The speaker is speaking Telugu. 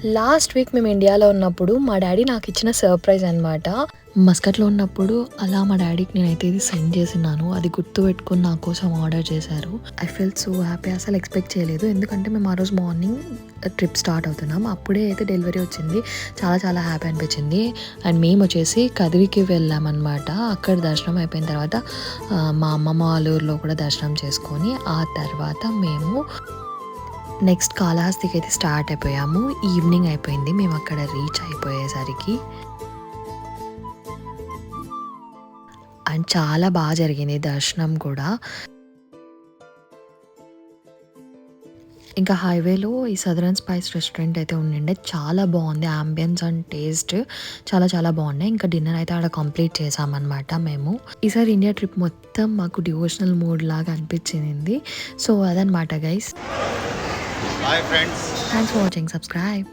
లాస్ట్ వీక్ మేము ఇండియాలో ఉన్నప్పుడు మా డాడీ నాకు ఇచ్చిన సర్ప్రైజ్ అనమాట. మస్కట్లో ఉన్నప్పుడు అలా మా డాడీకి నేనైతే ఇది సెండ్ చేసినాను. అది గుర్తు పెట్టుకుని నా కోసం ఆర్డర్ చేశారు. I feel so happy. అసలు ఎక్స్పెక్ట్ చేయలేదు, ఎందుకంటే మేము ఆ రోజు మార్నింగ్ ట్రిప్ స్టార్ట్ అవుతున్నాం. అప్పుడే అయితే డెలివరీ వచ్చింది. చాలా చాలా హ్యాపీ అనిపించింది. అండ్ మేము వచ్చేసి కదిరికి వెళ్ళామన్నమాట. అక్కడ దర్శనం అయిపోయిన తర్వాత మా అమ్మమ్మ వాళ్ళ ఊరిలో కూడా దర్శనం చేసుకొని ఆ తర్వాత మేము నెక్స్ట్ కాళహస్తికి అయితే స్టార్ట్ అయిపోయాము. ఈవినింగ్ అయిపోయింది మేము అక్కడ రీచ్ అయిపోయేసరికి. అండ్ చాలా బాగా జరిగింది దర్శనం కూడా. ఇంకా హైవేలో ఈ సదరన్ స్పైస్ రెస్టారెంట్ అయితే ఉండిండే, చాలా బాగుంది. అంబియన్స్ అండ్ టేస్ట్ చాలా చాలా బాగున్నాయి. ఇంకా డిన్నర్ అయితే ఆడ కంప్లీట్ చేసామన్నమాట మేము. ఈసారి ఇండియా ట్రిప్ మొత్తం మాకు డివోషనల్ మూడ్ లాగా అనిపించింది. సో అదనమాట guys. Hi friends. Thanks for watching. Subscribe.